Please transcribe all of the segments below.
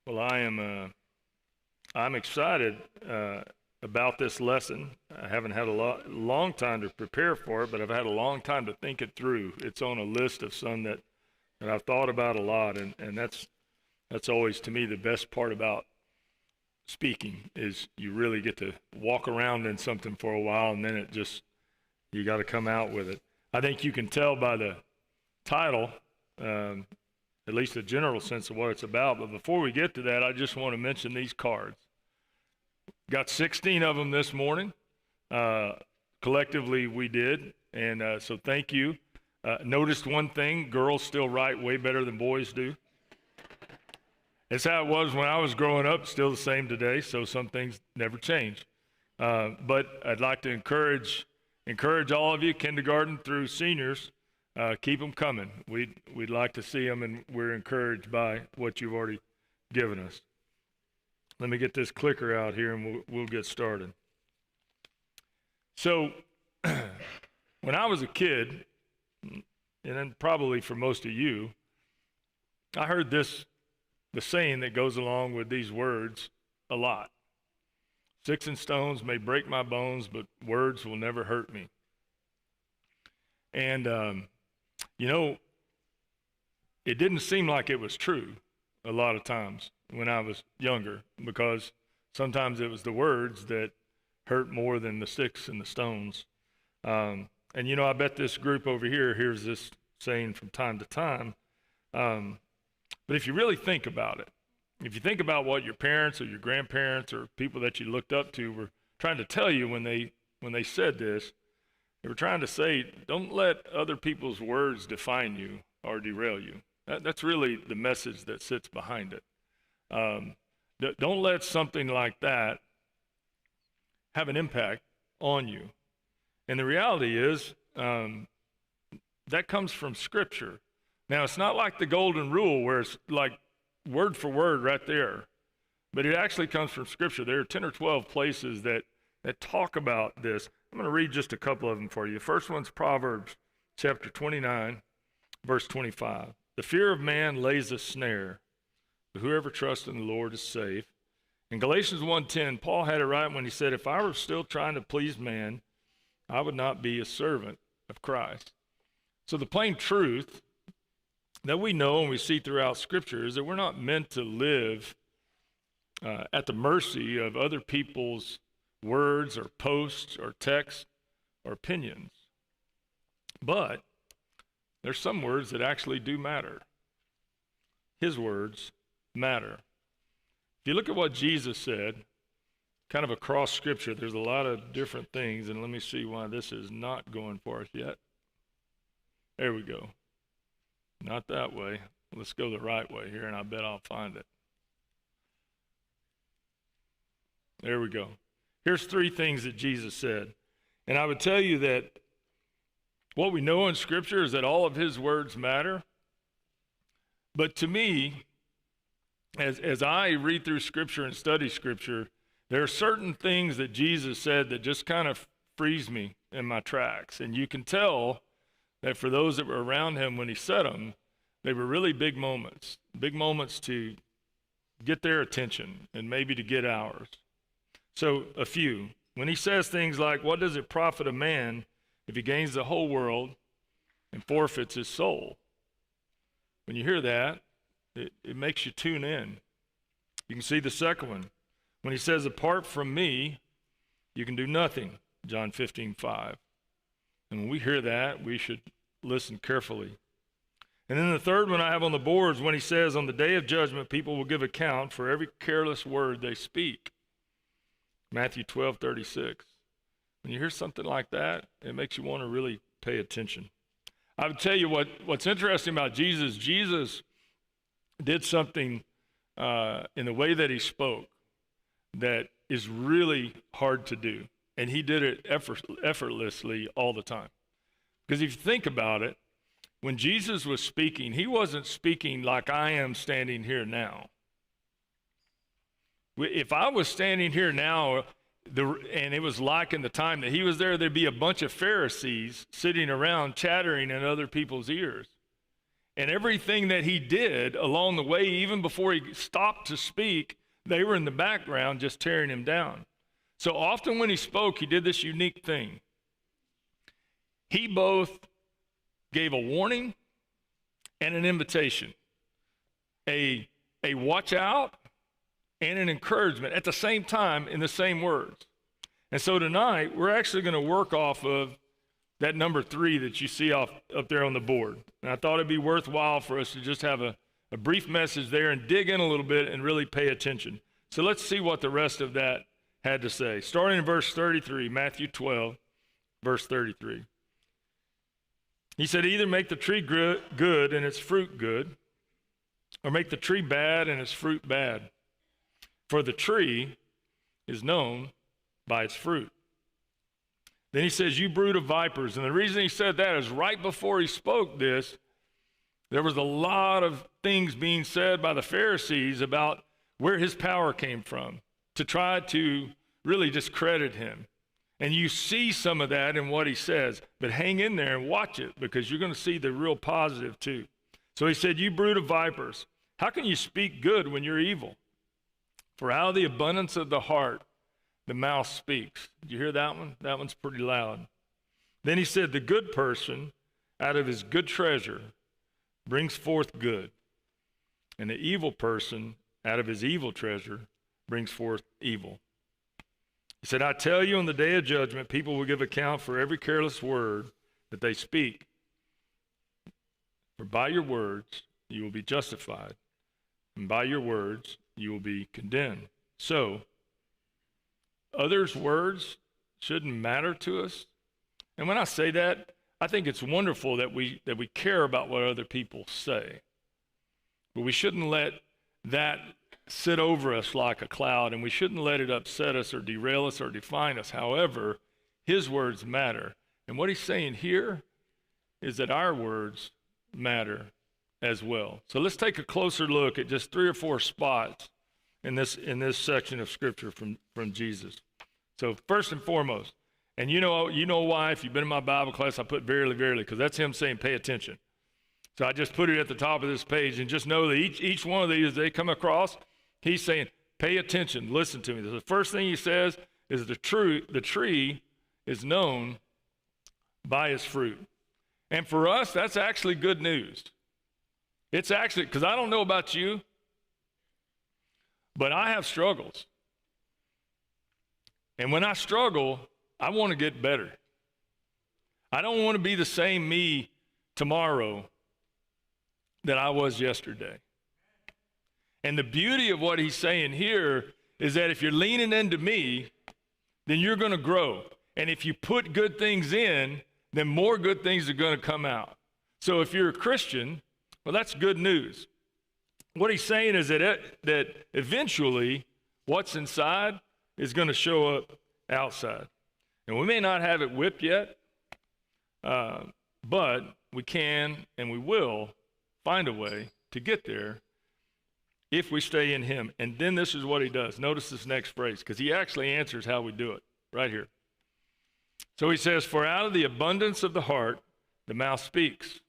Well, I'm excited about this lesson. I haven't had a long time to prepare for it, but I've had a long time to think it through. It's on a list of some that I've thought about a lot, and that's always to me the best part about speaking is you really get to walk around in something for a while, and then you got to come out with it. I think you can tell by the title, at least a general sense of what it's about. But before we get to that, I just want to mention these cards. Got 16 of them this morning. Collectively, we did. And so thank you. Noticed one thing, girls still write way better than boys do. It's how it was when I was growing up, still the same today, so some things never change. But I'd like to encourage all of you, kindergarten through seniors, keep them coming. We'd like to see them, and we're encouraged by what you've already given us. Let me get this clicker out here, and we'll get started. So, when I was a kid, and then probably for most of you, I heard the saying that goes along with these words a lot. Sticks and stones may break my bones, but words will never hurt me. And, it didn't seem like it was true a lot of times when I was younger, because sometimes it was the words that hurt more than the sticks and the stones. And, I bet this group over here hears this saying from time to time. But if you really think about it, if you think about what your parents or your grandparents or people that you looked up to were trying to tell you when they said this, they were trying to say, don't let other people's words define you or derail you. That's really the message that sits behind it. Don't let something like that have an impact on you. And the reality is that comes from Scripture. Now, it's not like the golden rule where it's like word for word right there, but it actually comes from Scripture. There are 10 or 12 places that talk about this. I'm going to read just a couple of them for you. The first one's Proverbs chapter 29, verse 25. The fear of man lays a snare, but whoever trusts in the Lord is safe. In Galatians 1:10, Paul had it right when he said, if I were still trying to please man, I would not be a servant of Christ. So the plain truth that we know and we see throughout Scripture is that we're not meant to live at the mercy of other people's words or posts or texts or opinions. But there's some words that actually do matter. His words matter. If you look at what Jesus said, kind of across Scripture, there's a lot of different things, and let me see why this is not going for us yet. There we go. Not that way. Let's go the right way here, and I bet I'll find it. There we go. Here's 3 things that Jesus said. And I would tell you that what we know in Scripture is that all of his words matter. But to me, as I read through Scripture and study Scripture, there are certain things that Jesus said that just kind of freeze me in my tracks. And you can tell that for those that were around him when he said them, they were really big moments to get their attention and maybe to get ours. So a few. When he says things like, what does it profit a man if he gains the whole world and forfeits his soul? When you hear that, it makes you tune in. You can see the second one. When he says, apart from me, you can do nothing, John 15:5. And when we hear that, we should listen carefully. And then the third one I have on the board is when he says, on the day of judgment, people will give account for every careless word they speak. Matthew 12:36. When you hear something like that, it makes you want to really pay attention. I would tell you what's interesting about Jesus. Jesus did something in the way that he spoke that is really hard to do. And he did it effortlessly all the time. Because if you think about it, when Jesus was speaking, he wasn't speaking like I am standing here now. If I was standing here now, and it was like in the time that he was there, there'd be a bunch of Pharisees sitting around chattering in other people's ears. And everything that he did along the way, even before he stopped to speak, they were in the background just tearing him down. So often when he spoke, he did this unique thing. He both gave a warning and an invitation, a watch out and an encouragement at the same time in the same words. And so tonight, we're actually going to work off of that number 3 that you see up there on the board. And I thought it'd be worthwhile for us to just have a brief message there and dig in a little bit and really pay attention. So let's see what the rest of that had to say. Starting in verse 33, Matthew 12, verse 33. He said, either make the tree good and its fruit good, or make the tree bad and its fruit bad. For the tree is known by its fruit. Then he says, you brood of vipers. And the reason he said that is right before he spoke this, there was a lot of things being said by the Pharisees about where his power came from to try to really discredit him. And you see some of that in what he says, but hang in there and watch it because you're going to see the real positive too. So he said, you brood of vipers, how can you speak good when you're evil? For out of the abundance of the heart, the mouth speaks. Did you hear that one? That one's pretty loud. Then he said, the good person out of his good treasure brings forth good, and the evil person out of his evil treasure brings forth evil. He said, I tell you, on the day of judgment, people will give account for every careless word that they speak. For by your words you will be justified, and by your words you will be condemned. So, others' words shouldn't matter to us. And when I say that, I think it's wonderful that we care about what other people say. But we shouldn't let that sit over us like a cloud, and we shouldn't let it upset us or derail us or define us. However, his words matter. And what he's saying here is that our words matter as well. So let's take a closer look at just 3 or 4 spots in this section of scripture from Jesus. So first and foremost, and you know why, if you've been in my Bible class, I put verily, verily, because that's him saying pay attention. So I just put it at the top of this page, and just know that each one of these they come across, he's saying pay attention, listen to me. The first thing he says is the tree is known by its fruit. And for us, that's actually good news. It's actually, because I don't know about you, but I have struggles. And when I struggle, I want to get better. I don't want to be the same me tomorrow that I was yesterday. And the beauty of what he's saying here is that if you're leaning into me, then you're going to grow. And if you put good things in, then more good things are going to come out. So if you're a Christian, well, that's good news. What he's saying is that eventually what's inside is going to show up outside. And we may not have it whipped yet, but we can and we will find a way to get there if we stay in him. And then this is what he does. Notice this next phrase, because he actually answers how we do it right here. So he says, for out of the abundance of the heart, the mouth speaks.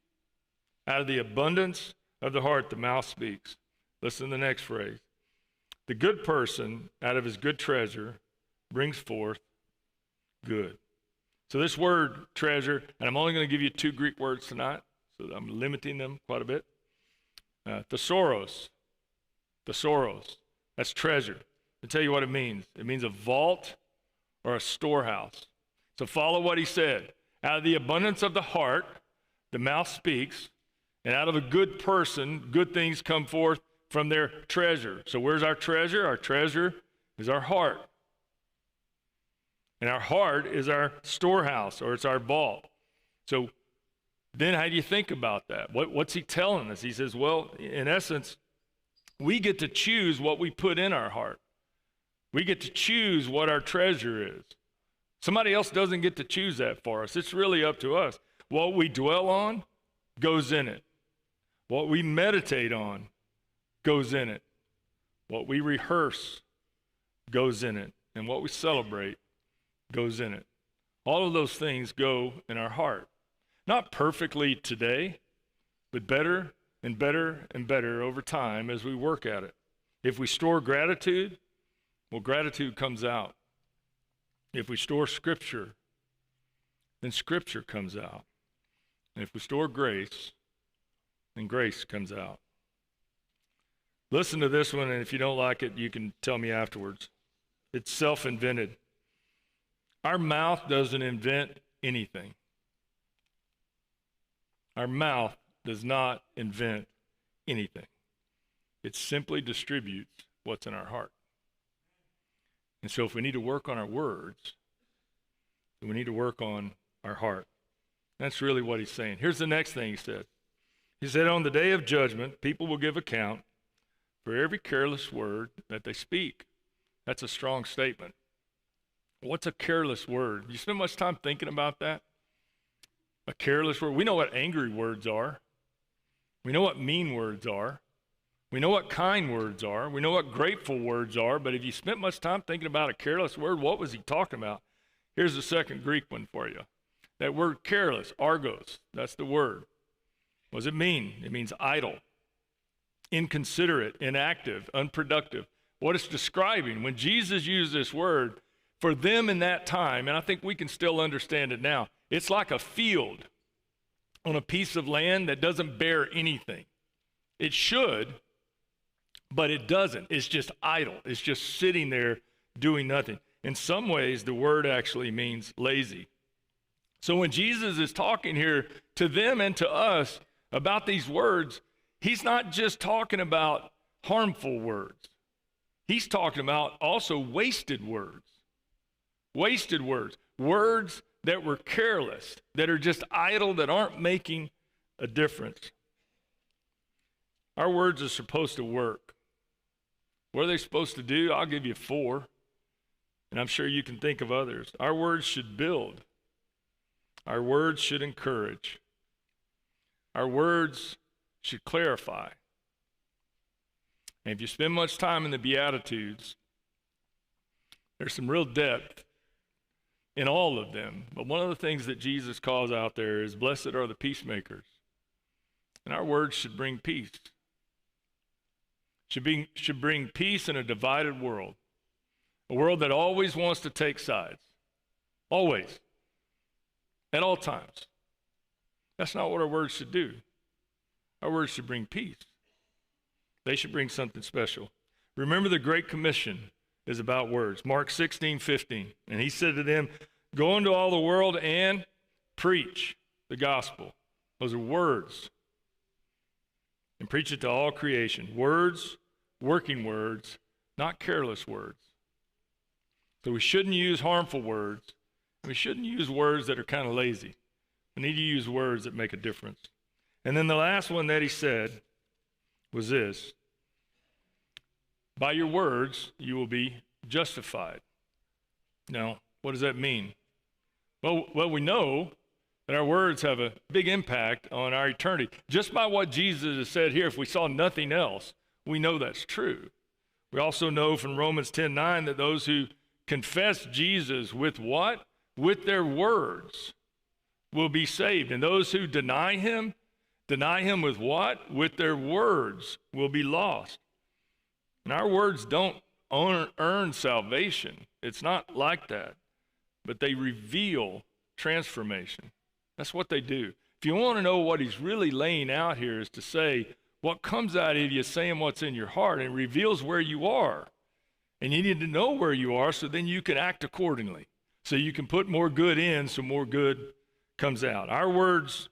Out of the abundance of the heart, the mouth speaks. Listen to the next phrase. The good person, out of his good treasure, brings forth good. So this word treasure, and I'm only going to give you 2 Greek words tonight, so I'm limiting them quite a bit. Thesauros. That's treasure. I'll tell you what it means. It means a vault or a storehouse. So follow what he said. Out of the abundance of the heart, the mouth speaks, and out of a good person, good things come forth from their treasure. So where's our treasure? Our treasure is our heart. And our heart is our storehouse, or it's our vault. So then how do you think about that? What's he telling us? He says, well, in essence, we get to choose what we put in our heart. We get to choose what our treasure is. Somebody else doesn't get to choose that for us. It's really up to us. What we dwell on goes in it. What we meditate on goes in it. What we rehearse goes in it. And what we celebrate goes in it. All of those things go in our heart. Not perfectly today, but better and better over time as we work at it. If we store gratitude, well, gratitude comes out. If we store Scripture, then Scripture comes out. And if we store grace, then grace comes out. Listen to this one, and if you don't like it, you can tell me afterwards. It's self-invented. Our mouth doesn't invent anything. Our mouth does not invent anything. It simply distributes what's in our heart. And so if we need to work on our words, then we need to work on our heart. That's really what he's saying. Here's the next thing he said. He said, on the day of judgment, people will give account for every careless word that they speak. That's a strong statement. What's a careless word? You spend much time thinking about that? A careless word. We know what angry words are. We know what mean words are. We know what kind words are. We know what grateful words are. But if you spent much time thinking about a careless word, what was he talking about? Here's the second Greek one for you. That word careless, argos, that's the word. What does it mean? It means idle, inconsiderate, inactive, unproductive. What it's describing, when Jesus used this word, for them in that time, and I think we can still understand it now, it's like a field on a piece of land that doesn't bear anything. It should, but it doesn't. It's just idle. It's just sitting there doing nothing. In some ways, the word actually means lazy. So when Jesus is talking here to them and to us about these words, he's not just talking about harmful words. He's talking about also wasted words. Wasted words. Words that were careless, that are just idle, that aren't making a difference. Our words are supposed to work. What are they supposed to do? I'll give you 4, and I'm sure you can think of others. Our words should build. Our words should encourage. Our words should clarify. And if you spend much time in the Beatitudes, there's some real depth in all of them. But one of the things that Jesus calls out there is, blessed are the peacemakers. And our words should bring peace. Should bring peace in a divided world. A world that always wants to take sides. Always. At all times. That's not what our words should do. Our words should bring peace. They should bring something special. Remember, the Great Commission is about words. Mark 16:15. And he said to them, go into all the world and preach the gospel. Those are words. And preach it to all creation. Words, working words, not careless words. So we shouldn't use harmful words. We shouldn't use words that are kind of lazy. We need to use words that make a difference. And then the last one that he said was this: by your words, you will be justified. Now, what does that mean? Well, we know that our words have a big impact on our eternity. Just by what Jesus has said here, if we saw nothing else, we know that's true. We also know from Romans 10:9 that those who confess Jesus with what? With their words will be saved. And those who deny him with what? With their words will be lost. And our words don't earn salvation. It's not like that. But they reveal transformation. That's what they do. If you want to know what he's really laying out here, is to say what comes out of you saying what's in your heart, and it reveals where you are. And you need to know where you are so then you can act accordingly. So you can put more good in so more good comes out. Our words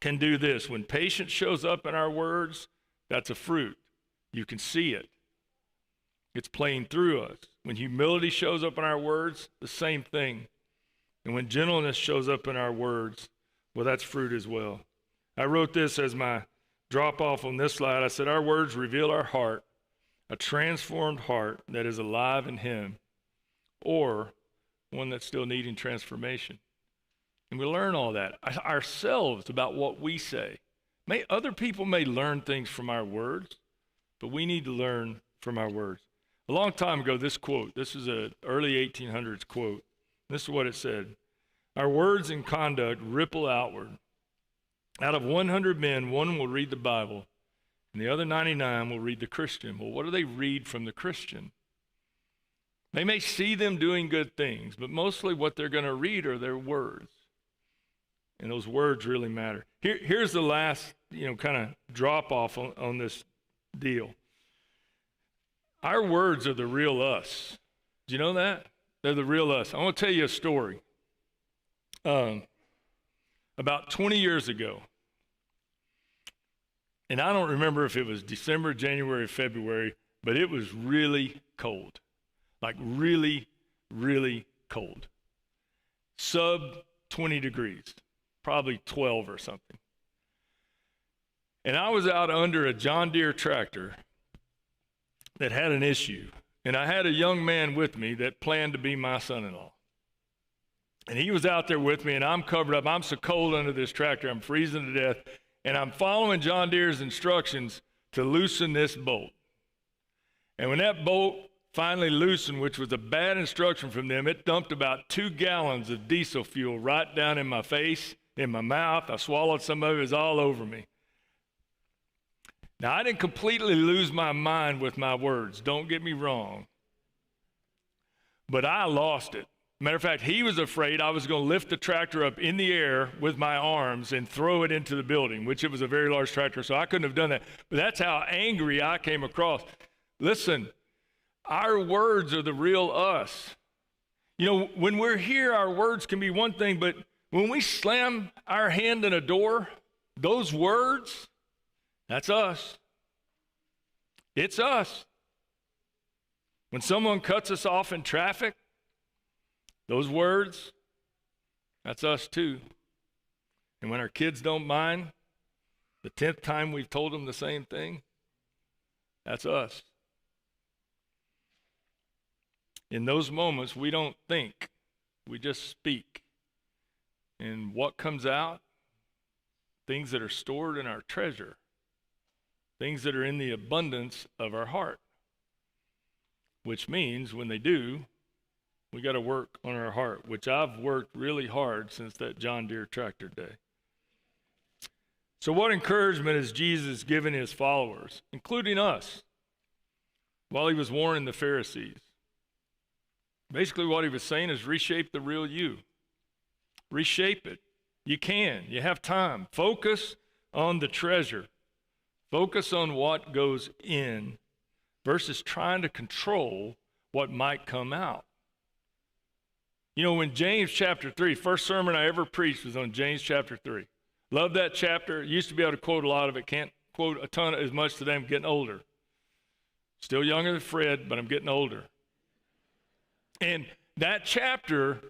can do this. When patience shows up in our words, that's a fruit. You can see it. It's playing through us. When humility shows up in our words, the same thing. And when gentleness shows up in our words, well, that's fruit as well. I wrote this as my drop off on this slide. I said, our words reveal our heart, a transformed heart that is alive in him, or one that's still needing transformation. And we learn all that ourselves about what we say. Other people may learn things from our words, but we need to learn from our words. A long time ago, this is an early 1800s quote. This is what it said: our words and conduct ripple outward Out of 100 men, one will read the Bible, and the other 99 will read the Christian. Well, what do they read from the Christian? They may see them doing good things, but mostly what they're going to read are their words. And those words really matter. Here's the last, kind of drop off on this deal. Our words are the real us. Do you know that? They're the real us. I want to tell you a story. About 20 years ago, and I don't remember if it was December, January, February, but it was really cold. Like really, really cold. Sub 20 degrees, probably 12 or something. And I was out under a John Deere tractor that had an issue. And I had a young man with me that planned to be my son-in-law. And he was out there with me, and I'm covered up. I'm so cold under this tractor, I'm freezing to death. And I'm following John Deere's instructions to loosen this bolt. And when that bolt finally loosened, which was a bad instruction from them, it dumped about 2 gallons of diesel fuel right down in my face, in my mouth. I swallowed some of it. It was all over me. Now, I didn't completely lose my mind with my words. Don't get me wrong. But I lost it. Matter of fact, he was afraid I was going to lift the tractor up in the air with my arms and throw it into the building, which it was a very large tractor, so I couldn't have done that. But that's how angry I came across. Listen, our words are the real us. When we're here, our words can be one thing, but when we slam our hand in a door, those words, that's us. It's us. When someone cuts us off in traffic, those words, that's us too. And when our kids don't mind, the 10th time we've told them the same thing, that's us. In those moments, we don't think, we just speak. And what comes out? Things that are stored in our treasure, things that are in the abundance of our heart, which means when they do, we got to work on our heart, which I've worked really hard since that John Deere tractor day. So what encouragement is Jesus giving his followers, including us, while he was warning the Pharisees? Basically what he was saying is reshape the real you. Reshape it. You can. You have time. Focus on the treasure. Focus on what goes in versus trying to control what might come out. When James chapter 3, first sermon I ever preached was on James chapter 3. Love that chapter. Used to be able to quote a lot of it. Can't quote a ton as much today. I'm getting older. Still younger than Fred, but I'm getting older. And that chapter,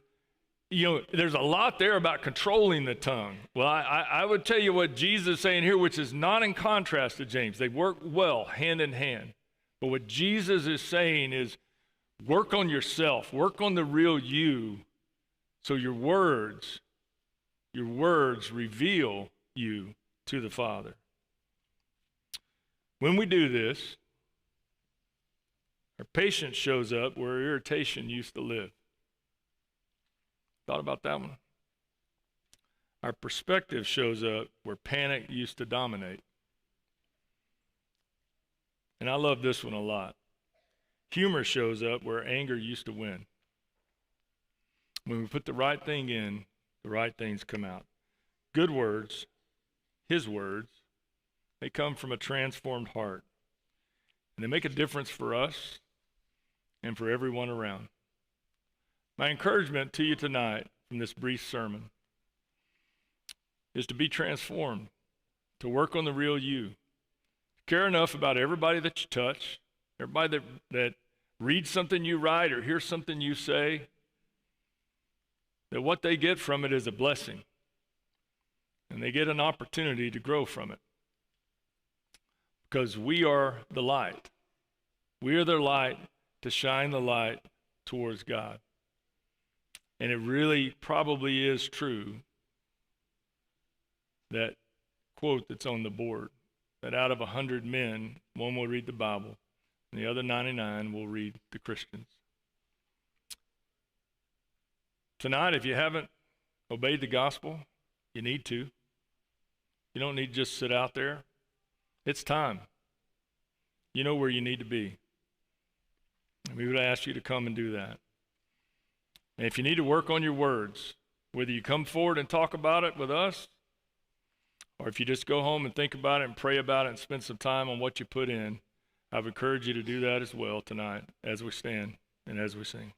there's a lot there about controlling the tongue. Well, I would tell you what Jesus is saying here, which is not in contrast to James. They work well hand in hand. But what Jesus is saying is work on yourself. Work on the real you so your words reveal you to the Father. When we do this, our patience shows up where irritation used to live. Thought about that one? Our perspective shows up where panic used to dominate. And I love this one a lot. Humor shows up where anger used to win. When we put the right thing in, the right things come out. Good words, his words, they come from a transformed heart. And they make a difference for us and for everyone around. My encouragement to you tonight from this brief sermon is to be transformed, to work on the real you. Care enough about everybody that you touch, everybody that reads something you write or hears something you say, that what they get from it is a blessing. And they get an opportunity to grow from it. Because we are the light. We are the light to shine the light towards God. And it really probably is true, that quote that's on the board, that out of 100 men, one will read the Bible, and the other 99 will read the Christians. Tonight, if you haven't obeyed the gospel, you need to. You don't need to just sit out there. It's time. You know where you need to be. And we would ask you to come and do that. And if you need to work on your words, whether you come forward and talk about it with us, or if you just go home and think about it and pray about it and spend some time on what you put in, I would encourage you to do that as well tonight as we stand and as we sing.